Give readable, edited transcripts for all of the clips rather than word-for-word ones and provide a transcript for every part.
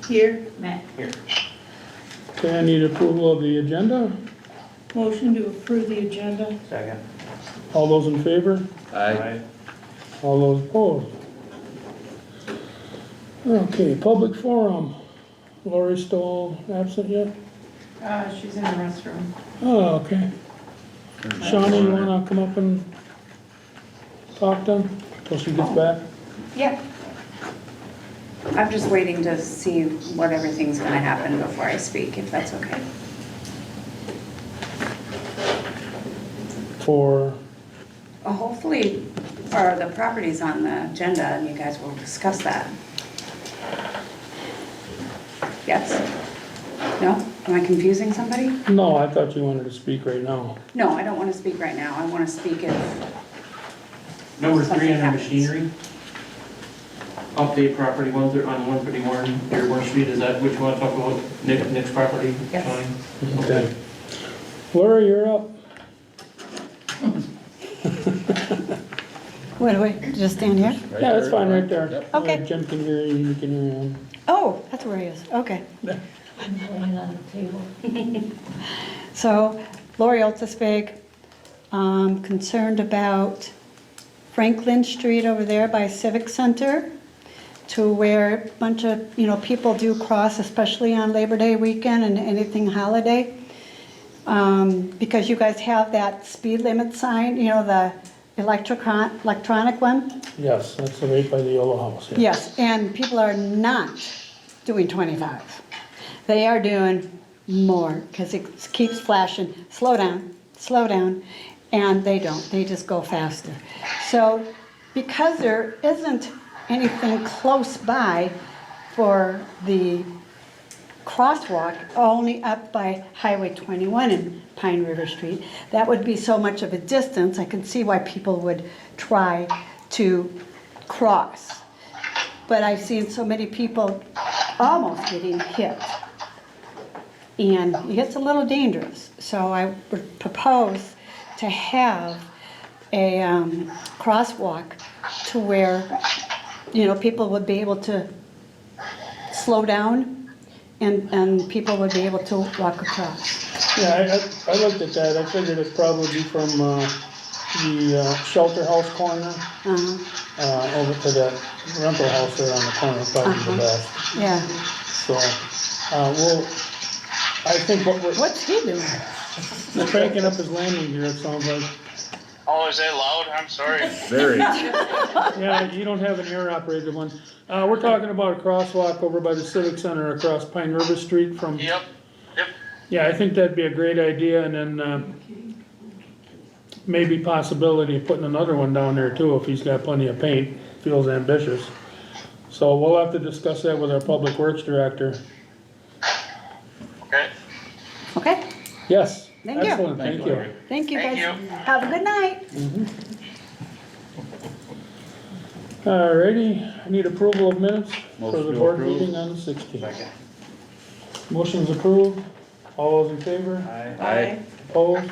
Here. Matt. Here. Okay, I need approval of the agenda. Motion to approve the agenda. Second. All those in favor? Aye. All those opposed? Okay, public forum. Lori still absent yet? She's in the restroom. Oh, okay. Shawnee, you wanna come up and talk to him till she gets back? Yeah. I'm just waiting to see what everything's gonna happen before I speak, if that's okay. For, Hopefully, or the property's on the agenda and you guys will discuss that. Yes? No? Am I confusing somebody? no, I thought you wanted to speak right now. No, I don't wanna speak right now. I wanna speak if, Number 3 Something under happens. machinery. Update property on 151 Dearborn Street, is that what you want to talk about? Nick's property? Yes. Shawnee? Okay. Lori, you're up. What do we, just stand here? Yeah, that's fine, right there. Okay. Jim can hear you, you can hear him. Oh, that's where he is, okay. I'm laying on the table. So Lori Altisvig, concerned about Franklin Street over there by Civic Center, to where a bunch of, people do cross, especially on Labor Day weekend and anything holiday. Because you guys have that speed limit sign, the electronic one. Yes, that's right by the yellow house. yeah. Yes, and people are not doing 25. They are doing more, because it keeps flashing, slow down, and they don't, they just go faster. So, because there isn't anything close by for the crosswalk, only up by Highway 21 and Pine River Street, that would be so much of a distance, I can see why people would try to cross. But I've seen so many people almost getting hit. And it gets a little dangerous. So I would propose to have a crosswalk to where, people would be able to slow down and people would be able to walk across. Yeah, I looked at that, I figured it'd probably be from the shelter house corner over to that rental house there on the corner, probably the best. Yeah. So, I think what What's he doing? we're cranking up his landing gear, it sounds like. Oh, is that loud? I'm sorry. Very. Yeah, you don't have an air operated one. We're talking about a crosswalk over by the Civic Center across Pine River Street from. Yep. Yeah, I think that'd be a great idea, and then, maybe possibility of putting another one down there too, if he's got plenty of paint, feels ambitious. So we'll have to discuss that with our Public Works Director. Okay. Okay, Yes. Thank you. Excellent, thank you. thank you Thank guys. you. Have a good night. Alrighty, I need approval of minutes for Motion the to board approve. meeting on the 16th. Second. Motion's approved, all those in favor? Aye. Opposed?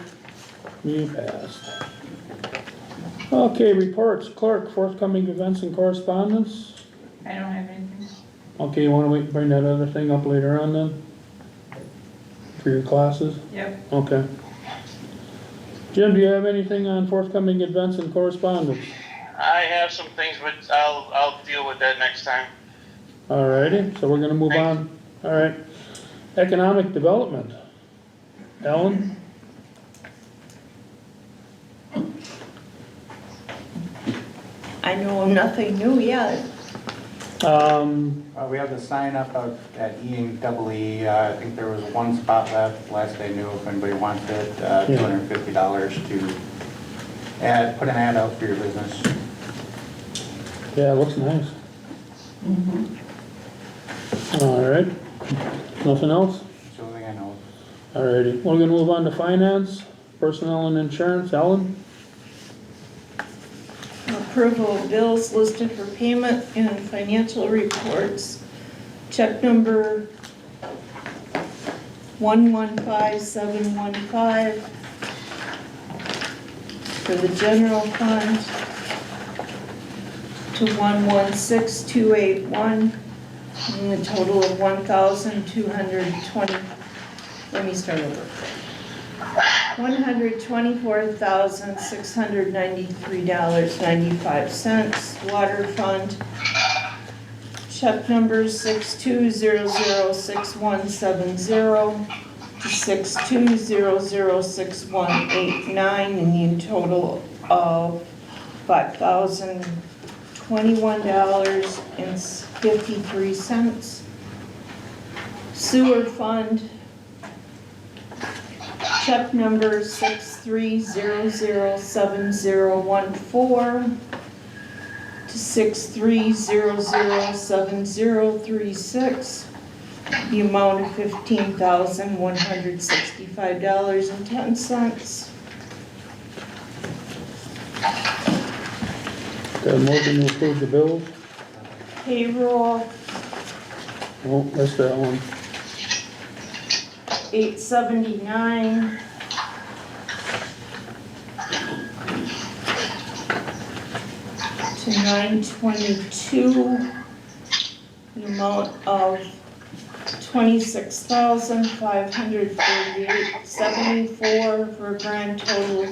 Me passed. Okay, reports, clerk, forthcoming events and correspondence. I don't have anything. Okay, you wanna wait and bring that other thing up later on then? For your classes? Yep. Okay. Jim, do you have anything on forthcoming events and correspondence? I have some things, but I'll deal with that next time. Alrighty, so we're gonna move on. Alright. Economic development. Ellen? I know nothing new yet. We have the sign up out at E&E. I think there was one spot left, last I knew, if anybody wants it, $250 to put an ad out for your business. Yeah, it looks nice. Alright. Nothing else? That's the only thing I know. Alrighty, we're gonna move on to finance, personnel and insurance. Ellen? Approval of bills listed for payment in financial reports. Check number 115715 for the general fund to 116281 in the total of $1,220, let me start over. $124,693.95. Water fund, check number 62006170 to 62006189 in the total of $5,021.53. Sewer fund, check number 63007014 to 63007036, the amount of $15,165.10. Got a motion to approve the bills? Payroll, Oh, that's that one. 879. To 922, the amount of $26,538.74 for a grand total of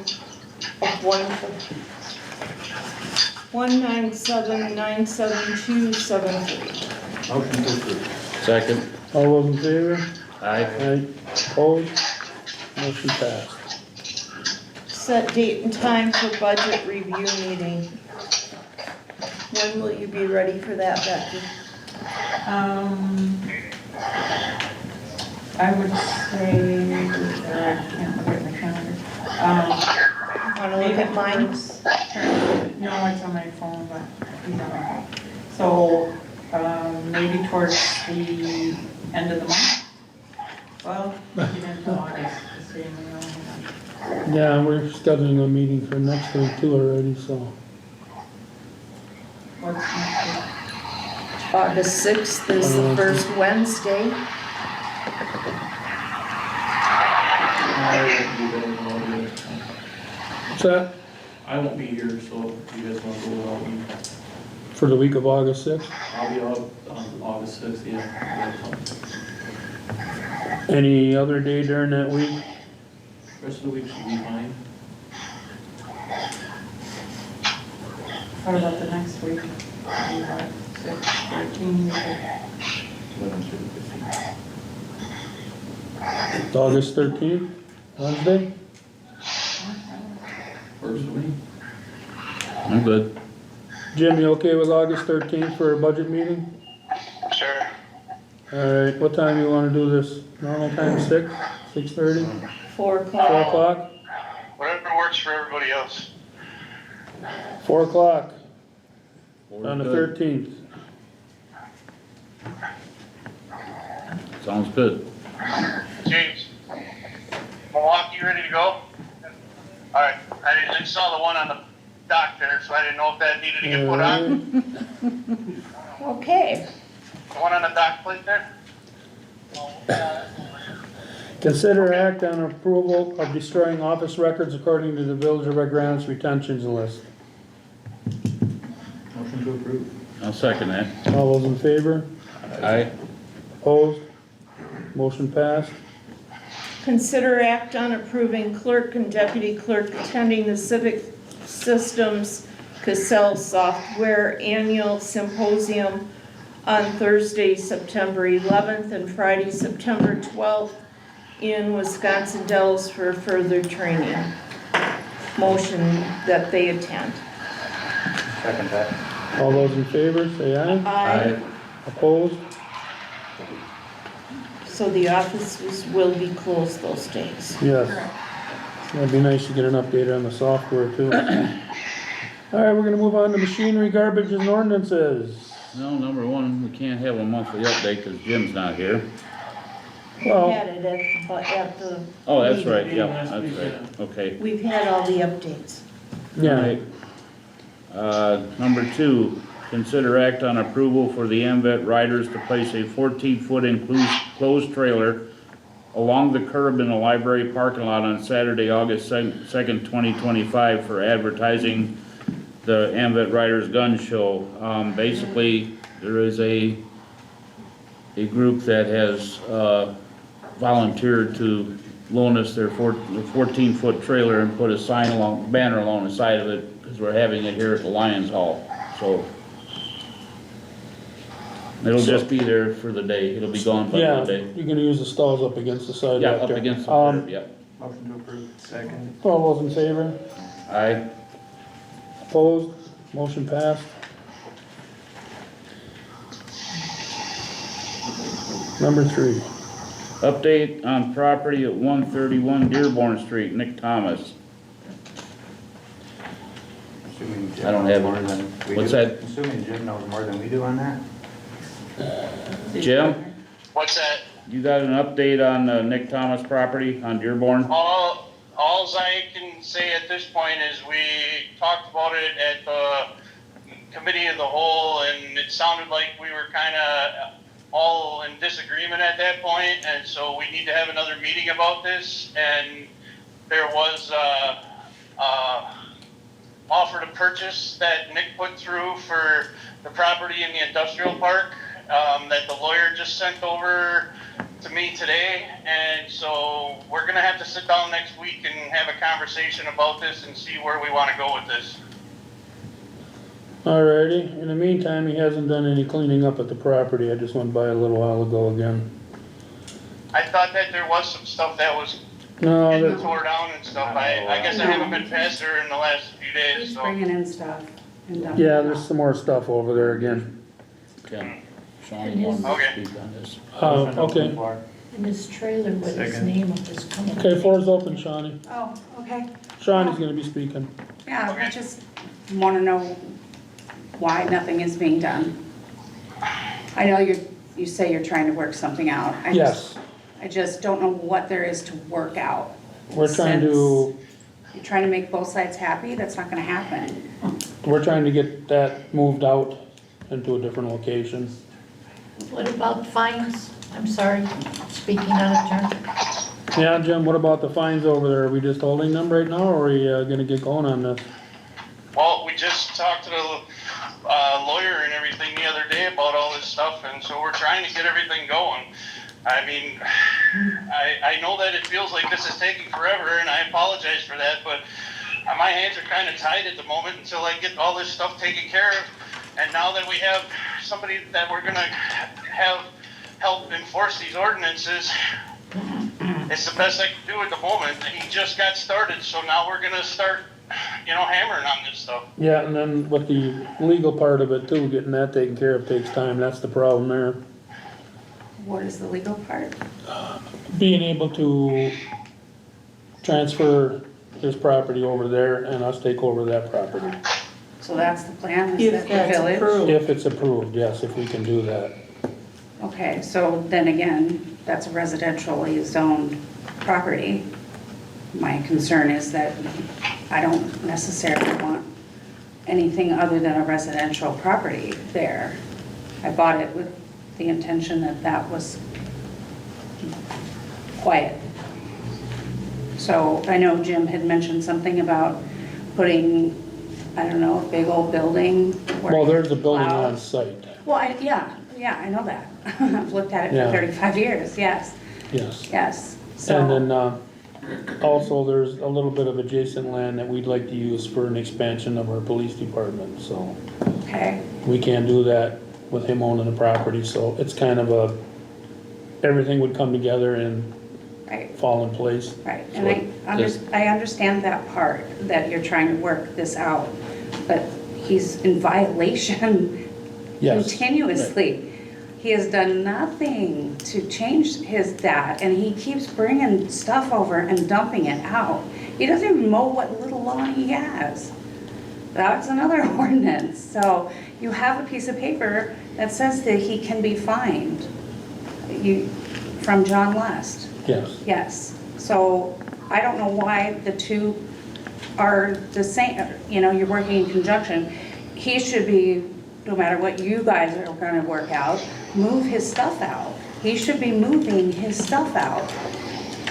$197,972.73. Motion to approve. Second. All those in favor? Aye. Aye. Opposed? Motion passed. Set date and time for budget review meeting. When will you be ready for that, Becky? I would say, I can't look at my calendar. Want to look at mine? No, it's on my phone, but he's on my phone. So, maybe towards the end of the month? Well, get into August, the same way. Yeah, we're scheduling a meeting for next week too already, so. What's next week? August 6th is the first Wednesday. What's that? I won't be here, so if you guys want to go without me, For the week of August 6th? I'll be out on August 6th, yeah. Any other day during that week? Rest of the week should be fine. What about the next week? 6, 13, It's August 13th, Wednesday? First week. I'm good. Jim, you okay with August 13th for a budget meeting? Sure. Alright, what time you wanna do this? Normal time, 6, 6:30, 4 4 o'clock. o'clock? Whatever works for everybody else. 4 o'clock on the Good. 13th. Sounds good. James, Milwaukee, ready to go? All right, I saw the one on the dock there, so I didn't know if that needed to get put on. Okay. The one on the dock plate there? Consider act on approval of destroying office records according to the Village of Redgranite's retentions list. Motion to approve. I'll second that. All those in favor? Aye. Opposed? Motion passed. Consider act on approving clerk and deputy clerk attending the Civic Systems Cassell Software Annual Symposium on Thursday, September 11th and Friday, September 12th in Wisconsin Dells for further training. Motion that they attend. Second that. All those in favor, say aye. Aye. Opposed? So the offices will be closed those days. Yes. That'd be nice to get an update on the software too. Alright, we're gonna move on to machinery, garbage and ordinances. No, number one, we can't have a monthly update because Jim's not here. We Well- had it at the. Oh, that's meeting. right, yeah, Last that's week, right, okay. We've had all the updates. Yeah, Number two, consider act on approval for the AMVET riders to place a 14-foot enclosed trailer along the curb in the library parking lot on Saturday, August 2nd, 2025 for advertising the AMVET Riders Gun Show. Basically, there is a a group that has volunteered to loan us their 14-foot trailer and put a banner along the side of it, because we're having it here at the Lions Hall, so. It'll just be there for the day, it'll be gone by Yeah, the day. you're gonna use the stalls up against the side Yeah, back up there. against the curb, yeah. Motion to approve. Second. All those in favor? Aye. Opposed? Motion passed. Number 3. Update on property at 131 Dearborn Street, Nick Thomas. Assuming Jim I don't knows have more it. than we What's do. that? Assuming Jim knows more than we do on that? Jim, What's that? you got an update on Nick Thomas property on Dearborn? All I can say at this point is we talked about it at the committee of the whole, and it sounded like we were kind of all in disagreement at that point, and so we need to have another meeting about this. And there was offer to purchase that Nick put through for the property in the industrial park that the lawyer just sent over to me today. And so we're gonna have to sit down next week and have a conversation about this and see where we want to go with this. Alrighty, in the meantime, he hasn't done any cleaning up at the property, I just went by a little while ago again. I thought that there was some stuff that was No, getting that, tore down and stuff. I guess I haven't been past there in the last few days, He's so. bringing in stuff and dumping yeah, it there's out. some more stuff over there again. Okay. Sean, you want Okay. to speak on this? Motion to open Okay, floor. And this trailer with his Second. name up is coming. okay, floor's open, Shawnee. Oh, okay. Shawnee's gonna be speaking. Yeah, I just want to know why nothing is being done. I know you say you're trying to work something out. Yes, I just don't know what there is to work out. we're trying to, You're trying to make both sides happy? That's not gonna happen. get that moved out into a different location. What about fines? I'm sorry, speaking out of turn. Yeah, Jim, what about the fines over there? Are we just holding them right now, or are we gonna get going on this? Well, we just talked to the lawyer and everything the other day about all this stuff, and so we're trying to get everything going. I mean, I know that it feels like this is taking forever, and I apologize for that, but my hands are kind of tied at the moment until I get all this stuff taken care of. And now that we have somebody that we're gonna have help enforce these ordinances, it's the best I can do at the moment. He just got started, so now we're gonna start, hammering on this stuff. Yeah, and then with the legal part of it too, getting that taken care of takes time, that's the problem there. What is the legal part? Being able to transfer his property over there and us take over that property. So that's the plan, is If that the that's village? approved. If it's approved, yes, if we can do that. Okay, so then again, that's a residentially zoned property. My concern is that I don't necessarily want anything other than a residential property there. I bought it with the intention that that was quiet. So I know Jim had mentioned something about putting, I don't know, a big old building. where Well, there's a building allows- on site, Well, yeah, I know that. I've looked at it Yeah. for 35 years, yes, yes. yes. And So, then, also, there's a little bit of adjacent land that we'd like to use for an expansion of our police department, so okay, we can't do that with him owning the property, so it's kind of everything would come together and right, fall in place. right. And I understand that part, that you're trying to work this out, but he's in violation Yes. continuously. He has done nothing to change that, and he keeps bringing stuff over and dumping it out. He doesn't even mow what little lawn he has. That's another ordinance. So you have a piece of paper that says that he can be fined. From John Lest. Yes. Yes. So I don't know why the two are the same, you're working in conjunction. He should be, no matter what you guys are gonna work out, move his stuff out. He should be moving his stuff out,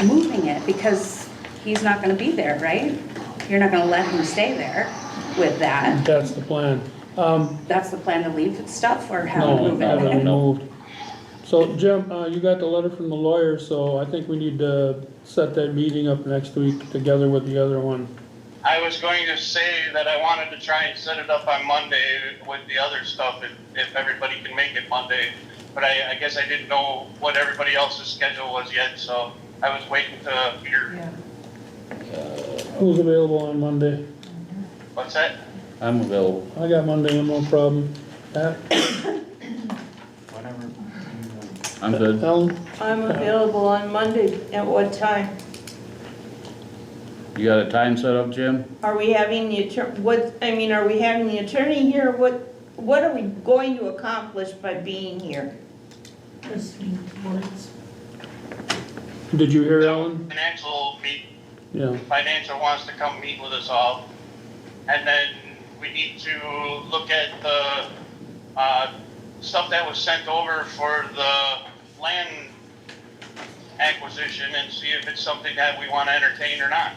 moving it, because he's not gonna be there, right? You're not gonna let him stay there with that. That's the plan. That's the plan, to leave stuff or have him No, move have it it? removed. So Jim, you got the letter from the lawyer, so I think we need to set that meeting up next week together with the other one. I was going to say that I wanted to try and set it up on Monday with the other stuff if everybody can make it Monday. But I guess I didn't know what everybody else's schedule was yet, so I was waiting to hear. Yeah. Who's available on Monday? What's that? I'm available. I got Monday, no problem. Pat? Whatever. I'm good. Ellen? I'm available on Monday. At what time? You got a time set up, Jim? Are we having the are we having the attorney here? What are we going to accomplish by being here? Listening to words. Did you hear Ellen? Yeah. Financial wants to come meet with us all. And then we need to look at the stuff that was sent over for the land acquisition and see if it's something that we want to entertain or not.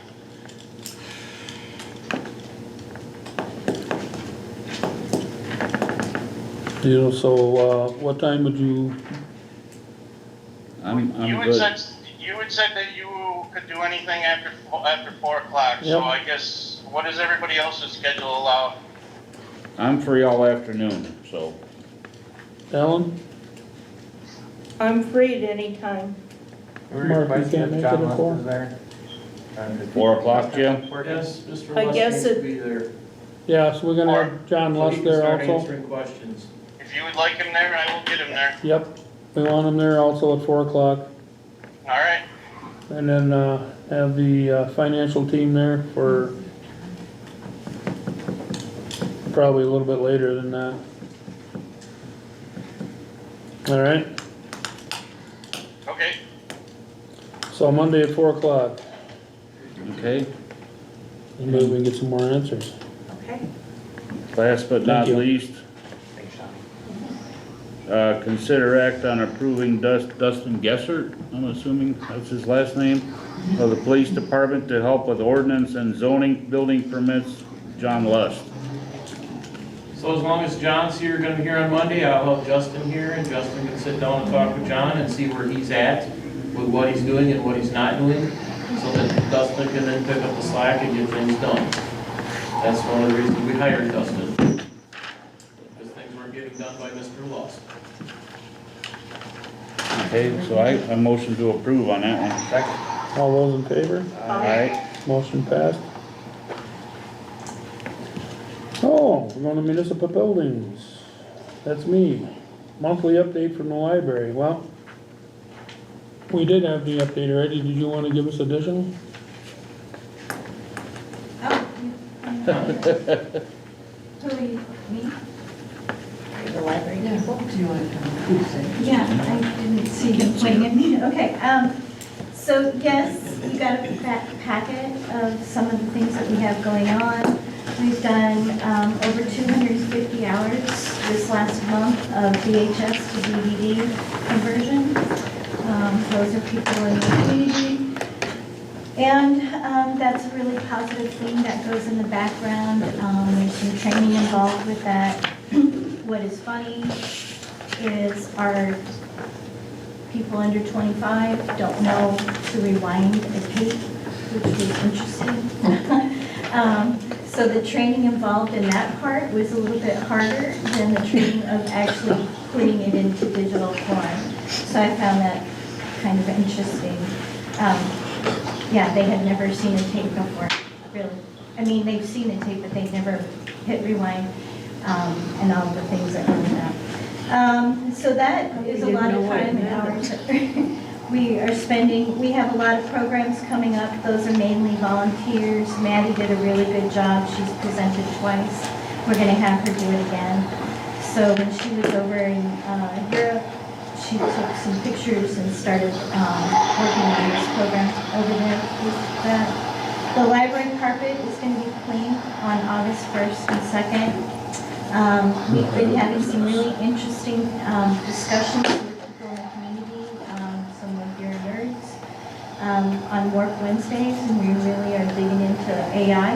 You know, so, what time would you, I'm You had good. said that you could do anything after 4 o'clock, so Yep. I guess, what does everybody else's schedule allow? I'm free all afternoon, so. Ellen? I'm free at any time. Mark, you can't make it John at Lust 4? is there. 4 o'clock, Jim? Yes, Mr. I Lust guess needs it- to be there. Yeah, so we're gonna have John So he Lust can there start also? answering questions. If you would like him there, I will get him there. Yep, we want him there also at 4 o'clock. All right. And then, have the, financial team there for probably a little bit later than that. All right, Okay. so Monday at 4 o'clock, Okay. and maybe we can get some more answers. Okay. Last but not Thank you. least, Thanks, Sean. consider act on approving Dustin Gessert, I'm assuming that's his last name, of the police department to help with ordinance and zoning building permits, John Lust. So as long as John's gonna be here on Monday, I'll help Justin here, and Justin can sit down and talk with John and see where he's at with what he's doing and what he's not doing, so that Dustin can then pick up the slack and get things done. That's one of the reasons we hired Dustin, because things weren't getting done by Mr. Lust. Okay, so I motion to approve on that one. Second. All those in favor? Aye. Motion passed. Oh, we're going to municipal buildings. That's me. Monthly update from the library. Well, we did have the update already. Did you want to give us additional? Who are you, me? The library people. Do you want to? Yeah, I didn't see him pointing at me. Okay, so yes, you got a packet of some of the things that we have going on. We've done over 250 hours this last month of VHS to DVD conversion. Those are people in the community. And that's a really positive thing that goes in the background. There's some training involved with that. What is funny is our people under 25 don't know to rewind a tape, which was interesting. So the training involved in that part was a little bit harder than the training of actually putting it into digital form. So I found that kind of interesting. Yeah, they had never seen a tape before, really. I mean, they've seen a tape, but they've never hit rewind and all the things that go with that. So that is a lot of time and hours that we are spending. We have a lot of programs coming up. Those are mainly volunteers. Maddie did a really good job. She's presented twice. We're going to have her do it again. So when she was over in Europe, she took some pictures and started working on this program over there with that. The library carpet is going to be cleaned on August 1st and 2nd. We've been having some really interesting discussions with people in the community, some of your nerds, on Work Wednesdays, and we really are digging into AI,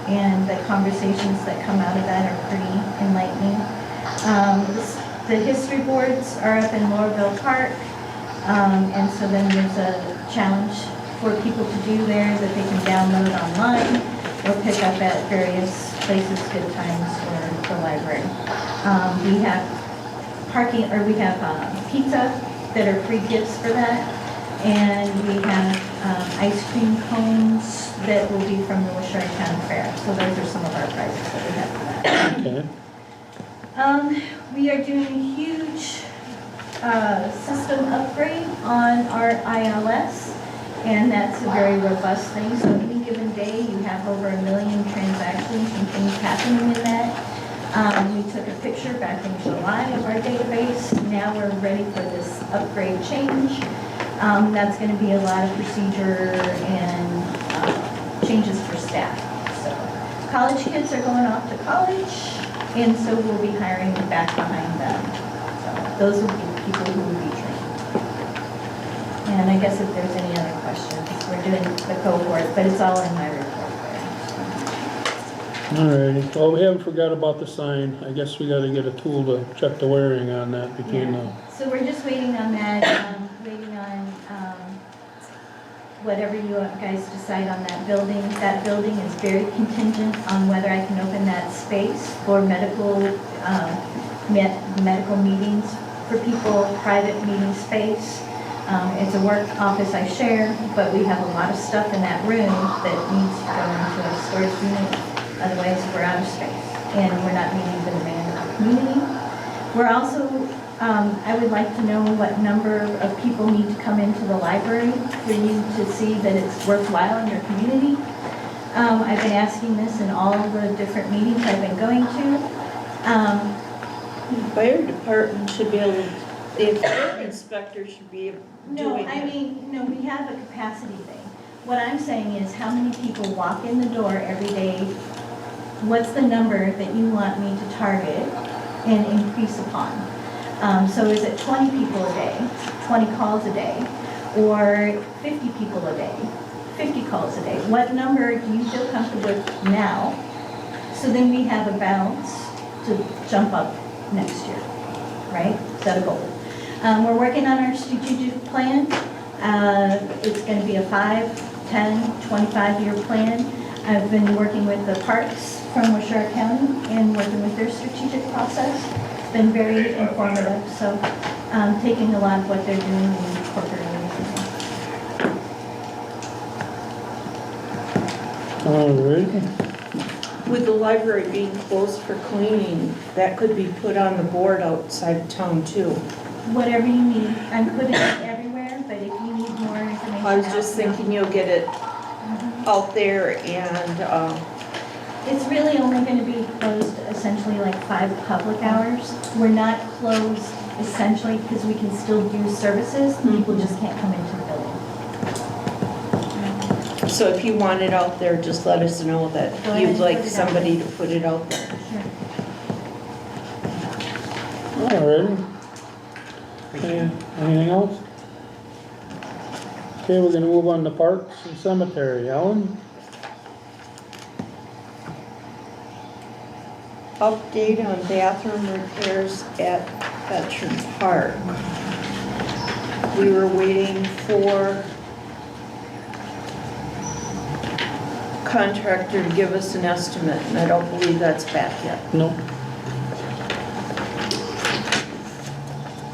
and the conversations that come out of that are pretty enlightening. The history boards are up in Laurelville Park, and so then there's a challenge for people to do there that they can download online or pick up at various places, good times for the library. We have parking, or we have pizza that are free gifts for that, and we have ice cream cones that will be from the Washington Town Fair. So those are some of our prizes that we have for that. Okay. We are doing a huge system upgrade on our ILS, and that's a very robust thing. So any given day, you have over 1 million transactions and things happening in that. We took a picture back in July of our database. Now we're ready for this upgrade change. That's going to be a lot of procedure and changes for staff. So college kids are going off to college, and so we'll be hiring back behind them. So those will be people who will be trained. And I guess if there's any other questions, we're doing the cohort, but it's all in my report there. Alrighty, well, we haven't forgot about the sign. I guess we gotta get a tool to check the wiring on that between the, So we're just waiting on that, waiting on whatever you guys decide on that building. That building is very contingent on whether I can open that space for medical meetings for people, private meeting space. It's a work office I share, but we have a lot of stuff in that room that needs to go into a storage unit. Otherwise, we're out of space, and we're not meeting the demand of the community. We're also, I would like to know what number of people need to come into the library for you to see that it's worthwhile in your community. I've been asking this in all the different meetings I've been going to. The fire department should be able to, the fire inspector should be No, doing I it. mean, no, we have a capacity thing. What I'm saying is how many people walk in the door every day? What's the number that you want me to target and increase upon? So is it 20 people a day, 20 calls a day, or 50 people a day, 50 calls a day? What number do you feel comfortable with now? So then we have a balance to jump up next year, right? Set a goal. We're working on our strategic plan. It's going to be a 5, 10, 25-year plan. I've been working with the parks from Washington County and working with their strategic process. It's been very informative, so taking a lot of what they're doing and incorporating it. alright, With the library being closed for cleaning, that could be put on the board outside of town too. Whatever you need. I'm putting it everywhere, but if you need more information. I was just thinking you'll get it out there and, It's really only going to be closed essentially like 5 public hours. We're not closed essentially because we can still do services. People just can't come into the building. so if you want it out there, just let us know that Go ahead you'd and like put it out somebody there. to put it out there. Sure. alrighty. Anything else? Okay, we're gonna move on to parks and cemetery. Ellen? Update on bathroom repairs at Veteran Park. We were waiting for contractor to give us an estimate, and I don't believe that's back yet. No.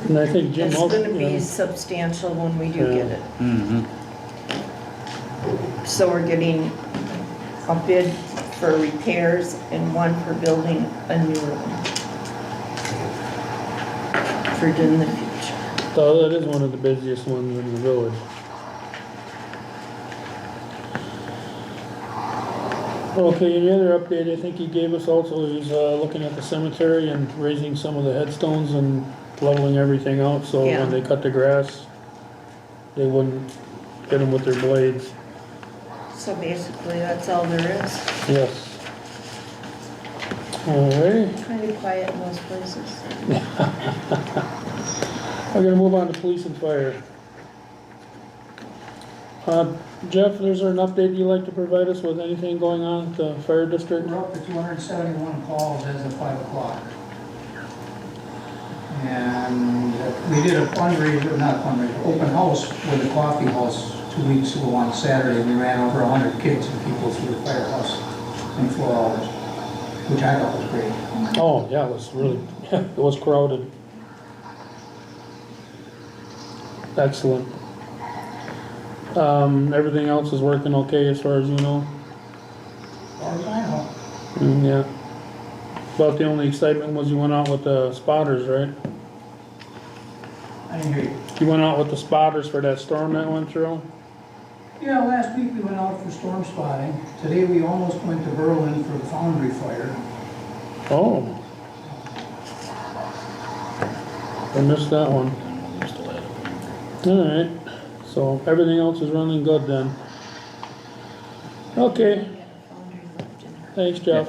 And I think Jim It's also, gonna be substantial when we do get it. Mm-hmm. So we're getting a bid for repairs and one for building a new one for in the future. so that is one of the busiest ones in the village. Okay, any other update I think he gave us also is looking at the cemetery and raising some of the headstones and leveling everything out, so Yeah. when they cut the grass, they wouldn't hit them with their blades. So basically, that's all there is. Yes. Alright, Kind of quiet in those places. we're gonna move on to police and fire. Jeff, is there an update you'd like to provide us with anything going on at the fire district? We're up to 271 calls as of 5 o'clock. And we did a fundraiser, not fundraiser, open house with the coffee house 2 weeks ago on Saturday. We ran over 100 kids and people through the firehouse in 4 hours, which I thought was great. Oh, yeah, it was really, it was crowded. Excellent. Everything else is working okay as far as you know? As far as I know. Yeah. About the only excitement was you went out with the spotters, right? I didn't hear you. You went out with the spotters for that storm that went through? Yeah, last week we went out for storm spotting. Today we almost went to Berlin for the foundry fire. Oh. I missed that one. Alright, so everything else is running good then. Okay. Thanks, Jeff.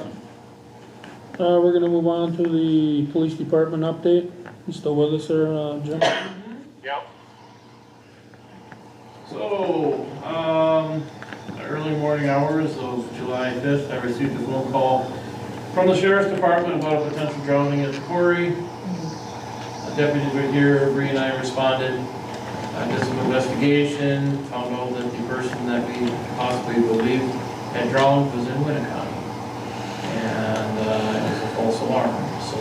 We're gonna move on to the police department update. You still with us there, Jim? Yep. So, early morning hours of July 5th, I received a phone call from the sheriff's department about a potential drowning at the quarry. The deputies were here, Bree and I responded. I did some investigation, found out that the person that we possibly believed had drowned was in Winnicott. And it was a false alarm. So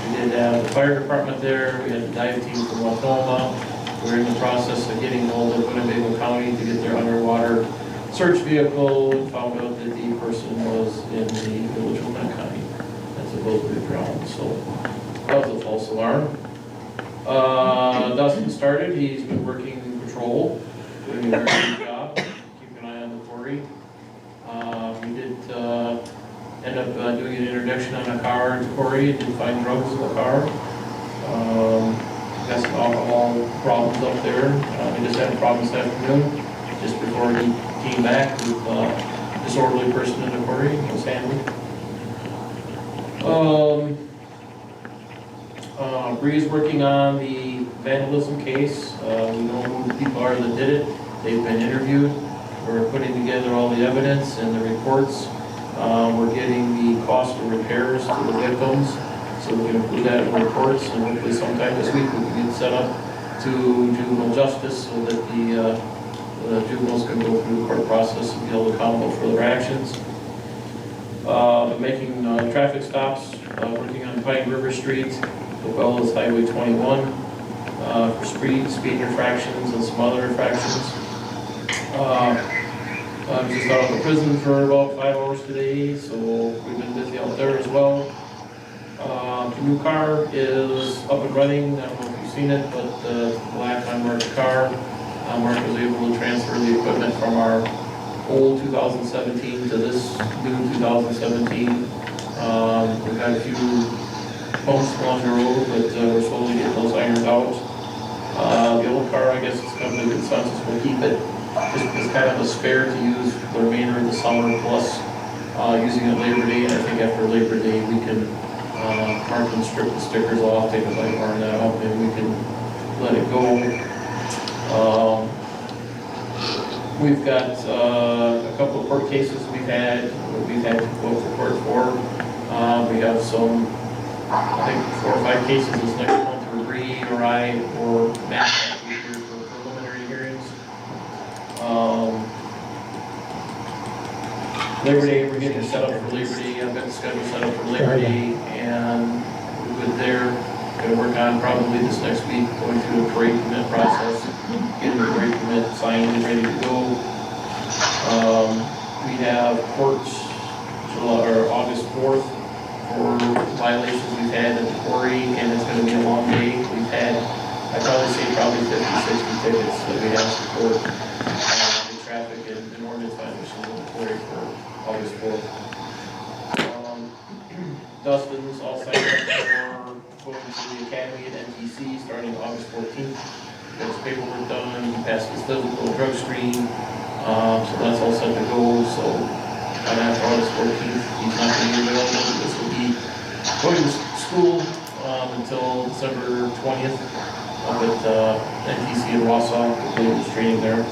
we did have the fire department there, we had the dive team from Wautoma. We're in the process of getting hold of Winnebago County to get their underwater search vehicle and found out that the person was in the village of Winnicott and supposedly drowned. So that was a false alarm. Dustin started, he's been working in patrol, doing a very good job, keeping an eye on the quarry. We did end up doing an interdiction on a car in the quarry, and did find drugs in the car. Got some alcohol problems up there. We just had a problem this afternoon, just before he came back with a disorderly person in the quarry, was handled. Bree's working on the vandalism case. We know who the people are that did it. They've been interviewed. We're putting together all the evidence and the reports. We're getting the cost of repairs to the victims, so we can include that in the reports, and hopefully sometime this week we can get set up to juvenile justice so that the juveniles can go through the court process and be held accountable for their actions. Making traffic stops, working on Pine River Street, as well as Highway 21, for speed infractions and some other infractions. I was just out of the prison for about 5 hours today, so we've been busy out there as well. The new car is up and running. I don't know if you've seen it, but the black unmarked car, Mark was able to transfer the equipment from our old 2017 to this new 2017. We've had a few bumps along the road, but we're slowly getting those ironed out. The old car, I guess it's kind of a consensus, we'll keep it just as kind of a spare to use the remainder of the summer, plus using it Labor Day, and I think after Labor Day we can mark and strip the stickers off, take a light bar that out, and we can let it go. We've got a couple of court cases we've had to go to court for. We have some, I think 4 or 5 cases this next month for Bree or I or Matt here for preliminary hearings. Labor Day, we're getting set up for Labor Day. I've got the schedule set up for Labor Day, and we're good there. Gonna work on probably this next week, going through the parade permit process, getting the parade permit signed and ready to go. We have courts August 4th for violations we've had at the quarry, and it's gonna be a long day. We've had, I'd probably say 50, 60 tickets that we have to court. Traffic and ordinance violations in the quarry for August 4th. Dustin's all signed up for going to the academy at NTC starting August 14th. Got his paperwork done, he passed his physical drug screen, so that's all set to go. So after August 14th, he's not going to be available. This will be going to school until December 20th up at NTC in Wausau, completing his training there.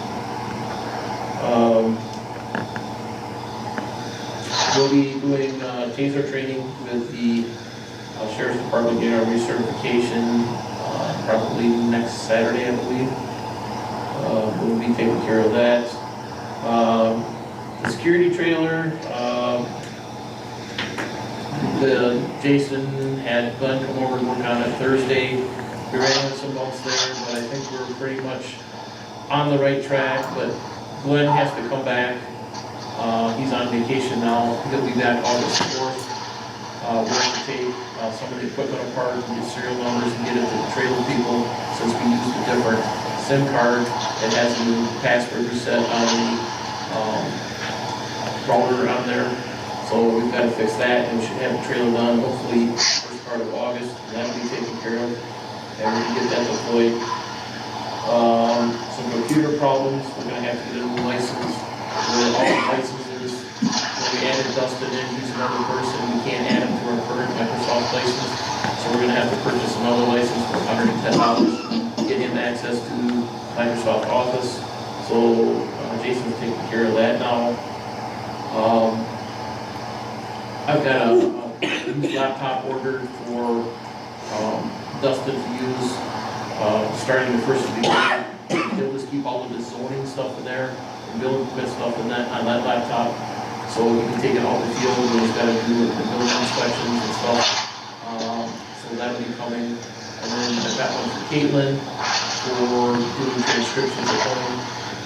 We'll be doing taser training with the Sheriff's Department getting our recertification, probably next Saturday, I believe. We'll be taking care of that. The security trailer, Jason had Glenn come over and work on it Thursday. We ran into some bumps there, but I think we're pretty much on the right track, but Glenn has to come back. He's on vacation now. He'll be back August 4th. We're going to take some of the equipment apart and get serial numbers and get it to the trailer people, since we used a different SIM card that has a new password reset on the router on there. So we've got to fix that, and we should have the trailer done hopefully first part of August, and that'll be taken care of, and we can get that deployed. Some computer problems, we're gonna have to get a new license for all the licenses. When we added Dustin in, he's another person, we can't add him to our current Microsoft license, so we're gonna have to purchase another license for $110, get him access to Microsoft Office. So Jason's taking care of that now. I've got a used laptop ordered for Dustin to use starting the first of the year. He'll just keep all of his zoning stuff in there, and building permit stuff on that laptop, so he can take it off the field when he's got to do the building inspections and stuff. So that'll be coming. And then I've got one for Caitlin for doing transcriptions at home,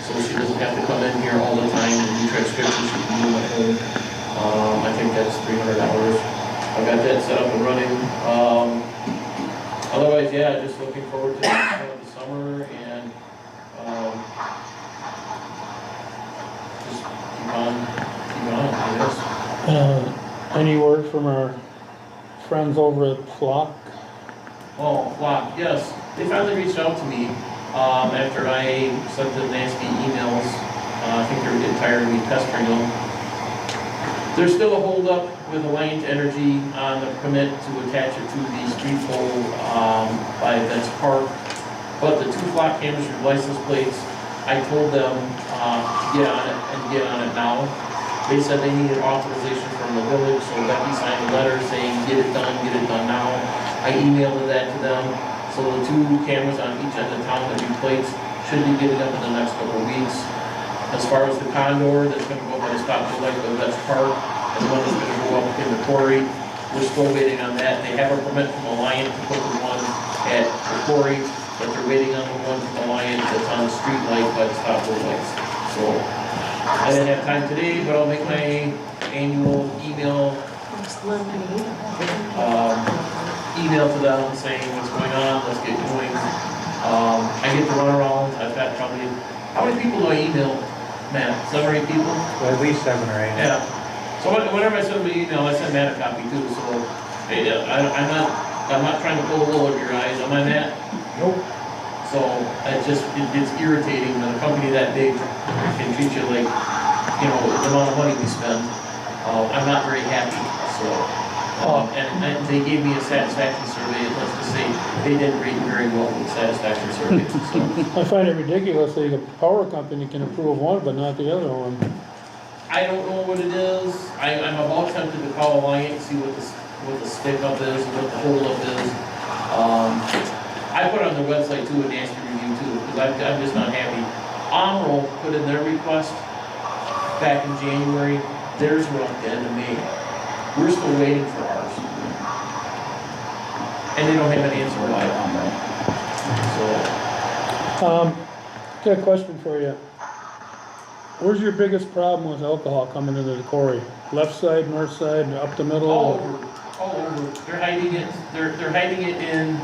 so she doesn't have to come in here all the time and do transcriptions. She can do them at home. I think that's $300. I've got that set up and running. Otherwise, yeah, just looking forward to the summer and just keep on, I guess. Any word from our friends over at Flock? Oh, wow, yes. They finally reached out to me after I sent them nasty emails. I think they were getting tired of me pestering them. There's still a holdup with Alliant Energy on the permit to attach it to the street pole by Vets Park. But the 2 Flock cameras with license plates, I told them to get on it and get on it now. They said they needed authorization from the village, so Becky signed a letter saying get it done now. I emailed that to them, so the 2 cameras on each end of town that do plates should be getting up in the next couple of weeks. As far as the condor that's going to go by the stop light by Vets Park, and the one that's going to go up in the quarry, we're still waiting on that. They have a permit from Alliant to put the one at the quarry, but they're waiting on the one from Alliant that's on the street light by the stop lights. So I didn't have time today, but I'll make my annual email to them saying what's going on, let's get going. I get to run around. I've got probably, how many people do I email, Matt? 7 or 8 people? Well, at least 7 or 8. Yeah. So whenever I send them an email, I send Matt a copy too. So hey, I'm not trying to pull the wool over your eyes. Am I, Matt? Nope. So it's irritating that a company that big can treat you like, you know, the amount of money we spend. I'm not very happy. So. And they gave me a satisfaction survey, and let's just say they didn't rate me very well with the satisfaction survey. So. I find it ridiculous that a power company can approve one but not the other one. I don't know what it is. I'm about tempted to call Alliant and see what the stick up is, what the hold up is. I put on their website too, a nasty review too, because I'm just not happy. Omro put in their request back in January. Theirs were up the end of May. We're still waiting for ours. And they don't have an answer why on that. So. Got a question for you. Where's your biggest problem with alcohol coming into the quarry? Left side, north side, up the middle? All over. They're hiding it. They're hiding it in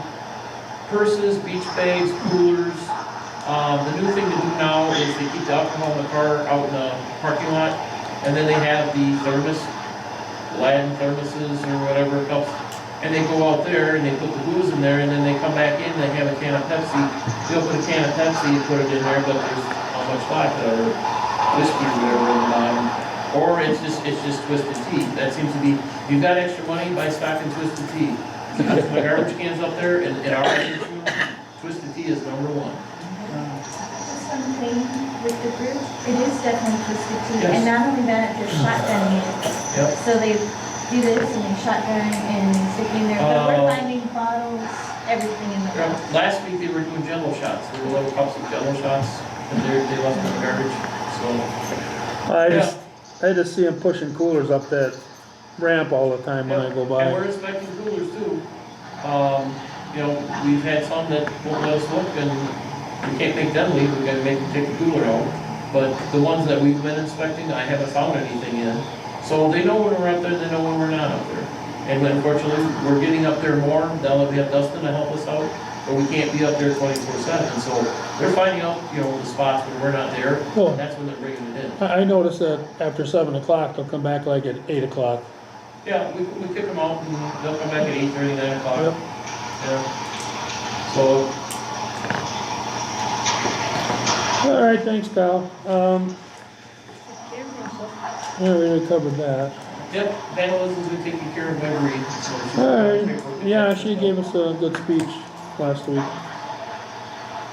purses, beach bags, coolers. The new thing to do now is they keep the alcohol in the car out in the parking lot, and then they have the thermos. Latin thermoses or whatever cups, and they go out there and they put the booze in there, and then they come back in and they have a can of Pepsi. They'll put a can of Pepsi and put it in there, but there's how much vodka or whiskey or whatever in the bottom. Or it's just twisted tea. That seems to be, you've got extra money, buy stock in twisted tea. That's my garbage cans up there, and in our room, twisted tea is number 1. Something with the group, it is definitely twisted tea, Yes. and not only that, they're shotgunning it. Yep. So they do this and they shotgun and stick in there, but we're finding bottles, everything in the box. Last week they were doing Jello shots, they were little cups of Jello shots, and they left in the garbage, so. I just see them pushing coolers up that ramp all the time when I go And by. we're inspecting coolers too. You know, we've had some that won't let us look, and we can't make them leave, we gotta make them take the cooler out. But the ones that we've been inspecting, I haven't found anything in. So they know when we're up there, they know when we're not up there. And unfortunately, we're getting up there more, now that we have Dustin to help us out, but we can't be up there 24/7. So they're finding out, you know, the spots when we're not there, Oh. and that's when they're bringing it in. I noticed that after 7 o'clock, they'll come back like at 8 o'clock. Yeah, we kick them out, and they'll come back at 8:30, 9 o'clock. Yep. Yeah. So, All right, thanks, Kyle. Yeah, we already covered that. yep, vandalism's been taken care of by Reed. So she's- All right, yeah, she gave us a good speech last week.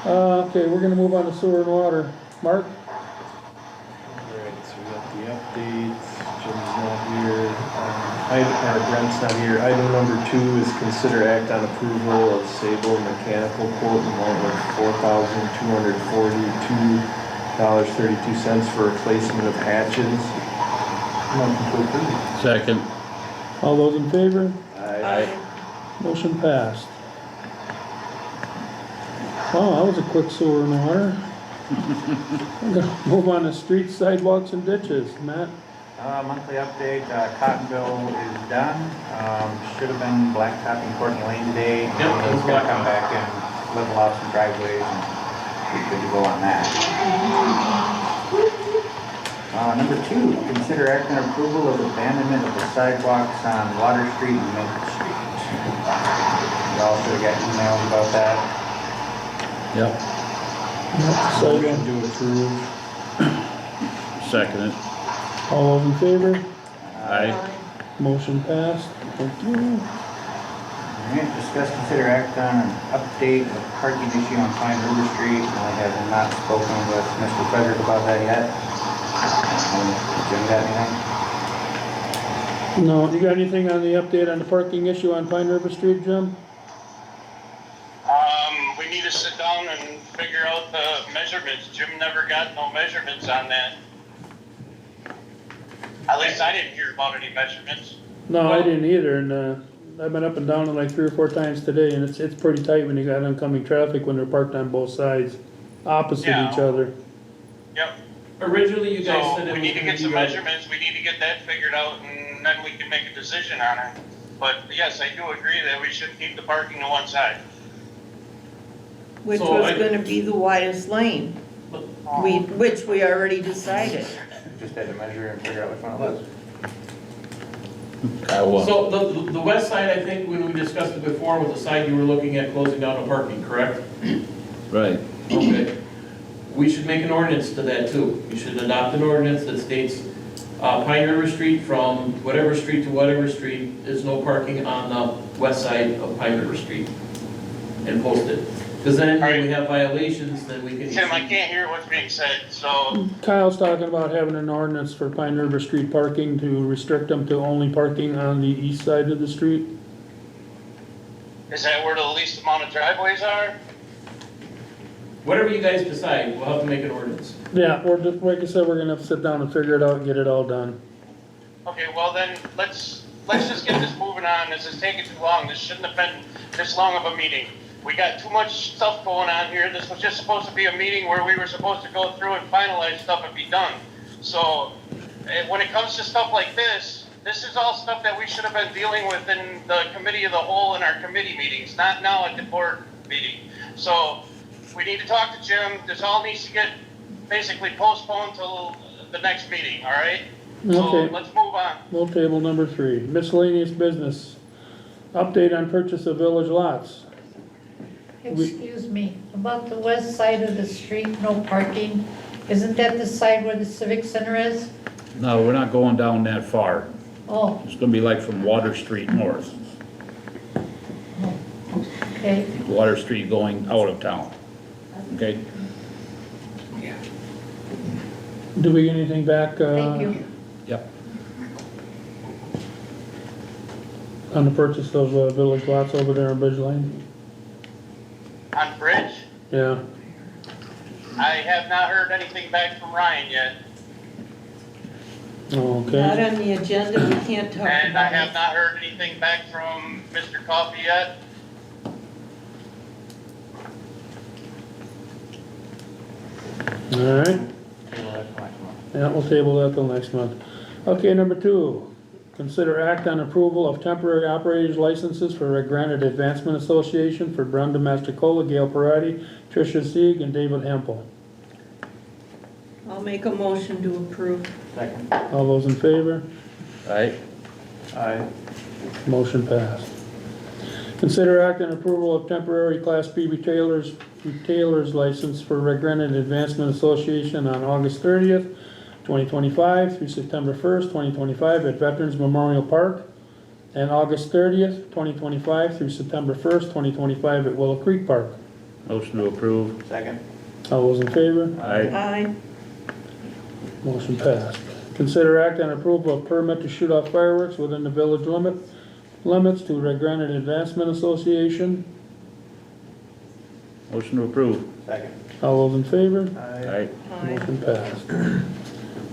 Okay, we're gonna move on to sewer and water. Mark? Alright, so we got the updates, Jim's not here, Brent's not here. Item number 2 is consider act on approval of Sable Mechanical quote amount of $4,242.32 for replacement of hatches. Motion to approve. Second. All those in favor? Aye. Motion passed. Wow, that was a quick sewer and water. I'm gonna move on to streets, sidewalks, and ditches. Matt? Monthly update, Cottonville is done. Should have been blacktopping Courtney Lane today. Yep, that was He's gonna come blacktop. back and level out some driveways and be good to go on that. Number 2, consider act on approval of abandonment of the sidewalks on Water Street and Mint Street. We also got emails about that. Yep. Motion to approve. Second it. All those in favor? Aye. Motion passed. Thank you. Alright, discuss, consider act on an update of parking issue on Pine River Street. I have not spoken with Mr. Frederick about that yet. Jim, got anything? No, you got anything on the update on the parking issue on Pine River Street, Jim? We need to sit down and figure out the measurements. Jim never got no measurements on that. At least I didn't hear about any measurements. No, I didn't either, and, I've been up and down it like 3 or 4 times today, and it's pretty tight when you got oncoming traffic when they're parked on both sides, opposite Yeah. each other. Yep. Originally, you guys said So it we was need to gonna get be some like- measurements, we need to get that figured out, and then we can make a decision on it. But yes, I do agree that we should keep the parking to one side. Which So was I- gonna be the widest lane, which we already decided. Just had to measure and figure out which one it was. Kyle won. So the west side, I think, when we discussed it before, was the side you were looking at closing down the parking, correct? Right. Okay. We should make an ordinance to that too. You should adopt an ordinance that states, Pine River Street from whatever street to whatever street is no parking on the west side of Pine River Street. And post it. Because then when we have violations, then we can. Tim, I can't hear what's being said, so Kyle's talking about having an ordinance for Pine River Street parking to restrict them to only parking on the east side of the street. is that where the least amount of driveways are? Whatever you guys decide, we'll have to make an ordinance. Yeah, we're just, like I said, we're gonna have to sit down and figure it out and get it all done. Okay, well then, let's just get this moving on. This is taking too long. This shouldn't have been this long of a meeting. We got too much stuff going on here. This was just supposed to be a meeting where we were supposed to go through and finalize stuff and be done. So, when it comes to stuff like this is all stuff that we should have been dealing with in the committee of the whole in our committee meetings, not now at the board meeting. So, we need to talk to Jim. This all needs to get basically postponed till the next meeting, all right? So, Okay. let's move on. We'll table number 3, miscellaneous business. Update on purchase of village lots. Excuse me, about the west side of the street, no parking, isn't that the side where the Civic Center is? No, we're not going down that far. Oh, It's gonna be like from Water Street north. okay. Water Street going out of town. Okay? Do we get anything back? Thank you. Yep. On the purchase of village lots over there on Bridge Lane? On Bridge, Yeah, I have not heard anything back from Ryan yet, Not okay. on the agenda, we can't talk and I about have it. not heard anything back from Mr. Coffey yet. All right, Table that till next month. yeah, we'll table that till next month. Okay, number 2, consider act on approval of temporary operators licenses for Redgranite Advancement Association for Brenda Mastricola, Gail Parati, Tricia Sieg, and David Hempel. I'll make a motion to approve. Second. All those in favor? Aye. Aye. Motion passed. Consider act on approval of temporary Class B retailers license for Redgranite Advancement Association on August 30th, 2025 through September 1st, 2025 at Veterans Memorial Park, and August 30th, 2025 through September 1st, 2025 at Willow Creek Park. Motion to approve. Second. All those in favor? Aye. Aye. Motion passed. Consider act on approval of permit to shoot off fireworks within the village limits to Redgranite Advancement Association. Motion to approve. Second. All those in favor? Aye. Aye. Motion passed.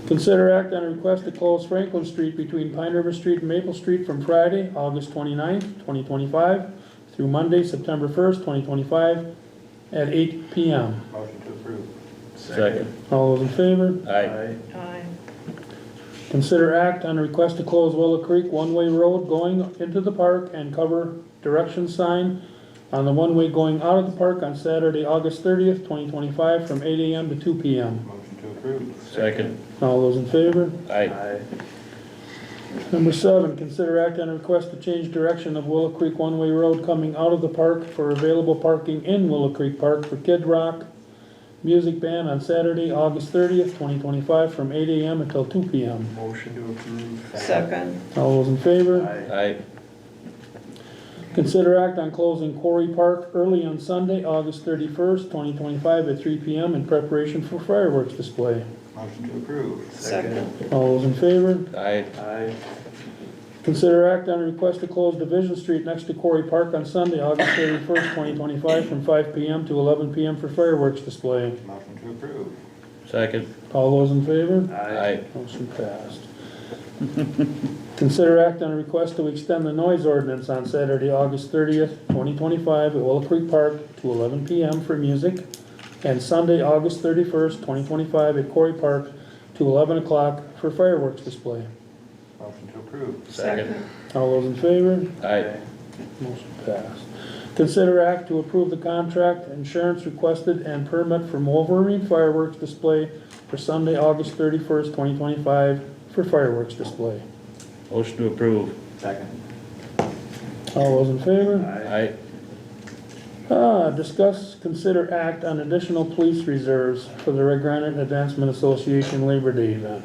Consider act on a request to close Franklin Street between Pine River Street and Maple Street from Friday, August 29th, 2025 through Monday, September 1st, 2025 at 8 p.m. Motion to approve. Second. All those in favor? Aye. Aye. Consider act on a request to close Willow Creek one-way road going into the park and cover direction sign on the one-way going out of the park on Saturday, August 30th, 2025 from 8 a.m. to 2 p.m. Motion to approve. Second. All those in favor? Aye. Number 7, consider act on a request to change direction of Willow Creek one-way road coming out of the park for available parking in Willow Creek Park for Kid Rock Music Band on Saturday, August 30th, 2025 from 8 a.m. until 2 p.m. Motion to approve. Second. All those in favor? Aye. Consider act on closing Quarry Park early on Sunday, August 31st, 2025 at 3 p.m. in preparation for fireworks display. Motion to approve. Second. All those in favor? Aye. Aye. Consider act on a request to close Division Street next to Quarry Park on Sunday, August 31st, 2025 from 5 p.m. to 11 p.m. for fireworks display. Motion to approve. Second. All those in favor? Aye. Motion passed. Consider act on a request to extend the noise ordinance on Saturday, August 30th, 2025 at Willow Creek Park to 11 p.m. for music, and Sunday, August 31st, 2025 at Quarry Park to 11 o'clock for fireworks display. Motion to approve. Second. All those in favor? Aye. Motion passed. Consider act to approve the contract, insurance requested, and permit for Wolverine fireworks display for Sunday, August 31st, 2025 for fireworks display. Motion to approve. Second. All those in favor? Aye. Discuss, consider act on additional police reserves for the Redgranite Advancement Association Labor Day event.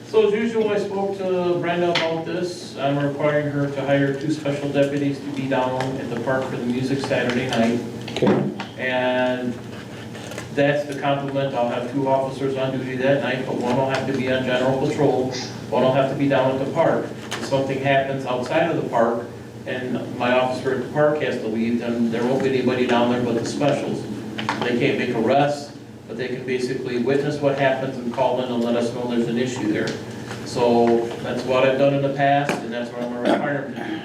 So as usual, I spoke to Brenda about this. I'm requiring her to hire 2 special deputies to be down at the park for the music Saturday night. Okay. And that's the complement. I'll have 2 officers on duty that night, but one will have to be on general patrol, one will have to be down at the park. If something happens outside of the park and my officer at the park has to leave, then there won't be anybody down there but the specials. They can't make arrests, but they can basically witness what happens and call in and let us know there's an issue there. So that's what I've done in the past, and that's what I'm gonna require them to do.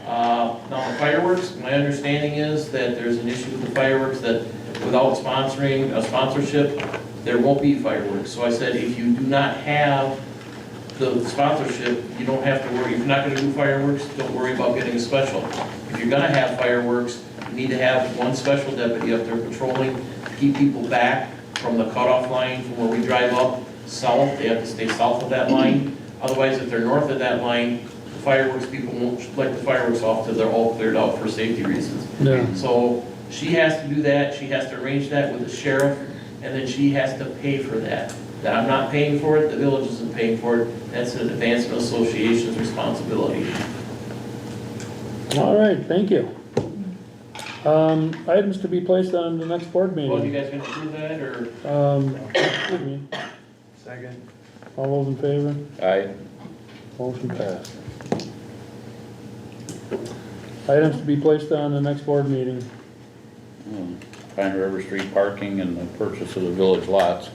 Now the fireworks, my understanding is that there's an issue with the fireworks, that without sponsoring a sponsorship, there won't be fireworks. So I said, if you do not have the sponsorship, you don't have to worry. If you're not gonna do fireworks, don't worry about getting a special. If you're gonna have fireworks, you need to have 1 special deputy up there patrolling to keep people back from the cutoff line from where we drive up south. They have to stay south of that line. Otherwise, if they're north of that line, the fireworks people won't let the fireworks off till they're all cleared out for safety reasons. Yeah. So she has to do that, she has to arrange that with the sheriff, and then she has to pay for that. That I'm not paying for it, the village isn't paying for it, that's an Advancement Association's responsibility. All right, thank you. Items to be placed on the next board Well, you meeting. guys gonna approve that, or? Excuse me. Second. All those in favor? Aye. Motion passed. Items to be placed on the next board meeting. Pine River Street parking and the purchase of the village lots.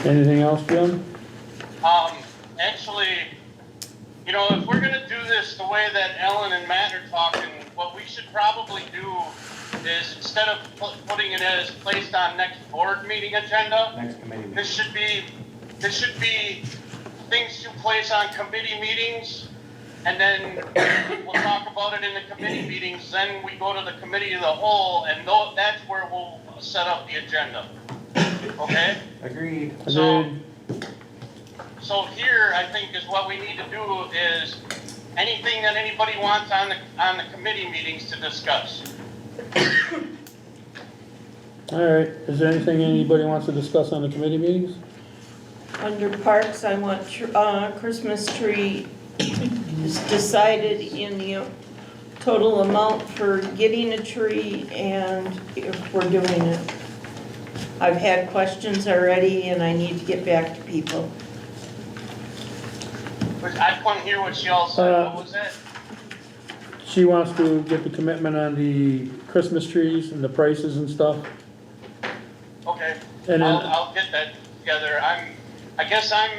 Anything else, Jim? Actually, you know, if we're gonna do this the way that Ellen and Matt are talking, what we should probably do is instead of putting it as placed on next board meeting agenda, Next committee meeting. this should be things to place on committee meetings, and then we'll talk about it in the committee meetings, then we go to the committee of the whole, and that's where we'll set up the agenda. Okay? Agreed. So here, I think is what we need to do is anything that anybody wants on the committee meetings to discuss. All right, is there anything anybody wants to discuss on the committee meetings? Under parks, I want Christmas tree is decided in the total amount for getting a tree and if we're doing it. I've had questions already and I need to get back to people. I couldn't hear what y'all said. What was that? She wants to get the commitment on the Christmas trees and the prices and stuff. Okay, And then, I'll get that together. I guess I'm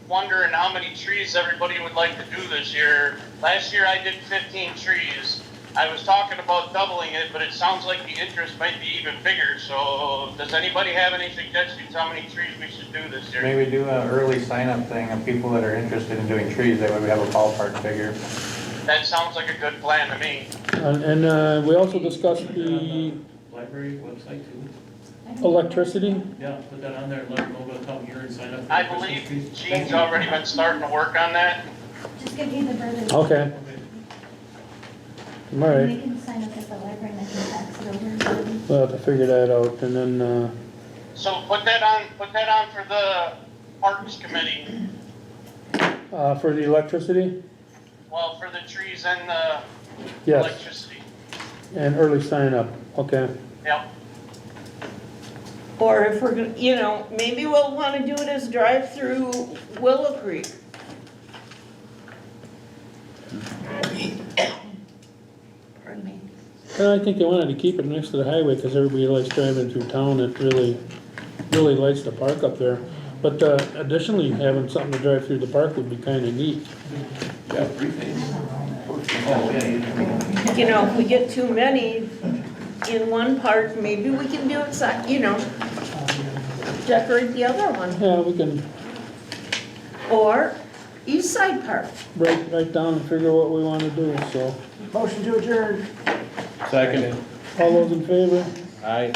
wondering how many trees everybody would like to do this year. Last year I did 15 trees. I was talking about doubling it, but it sounds like the interest might be even bigger. So does anybody have any suggestions how many trees we should do this year? Maybe do an early sign-up thing of people that are interested in doing trees, that way we have a ballpark figure. That sounds like a good plan to me. and we also discussed the Library website too. electricity. Yeah, put that on there and let them know to come here and sign up for I the Christmas believe trees. Gene's already been starting to work on that. Just give me the verbiage. Okay, all right, They can sign up at the library and I can fax it over. we'll have to figure that out, and then, So put that on for the Parks Committee. for the electricity, Well, for the trees and the yes, electricity. and early sign up, okay. Yep. Or if we're gonna, you know, maybe we'll wanna do it as drive-through Willow Creek. Pardon me. I think they wanted to keep it next to the highway, because everybody likes driving through town, it really likes the park up there. But additionally, having something to drive through the park would be kinda neat. Yeah, 3 phase. Oh, yeah. You know, if we get too many in one park, maybe we can do it, you know, decorate the other one. Yeah, we can Or East Side Park. write down and figure what we wanna do, so. Motion to adjourn. Second. All those in favor? Aye.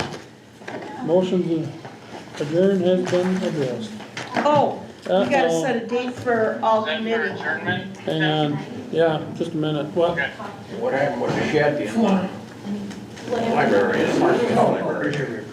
Motion to adjourn has been addressed. Oh, we gotta Uh-oh. set a date for all Is that your committee. adjournment? Hang on, yeah, just a minute, what? Okay. What happened with the shed? Library. Library.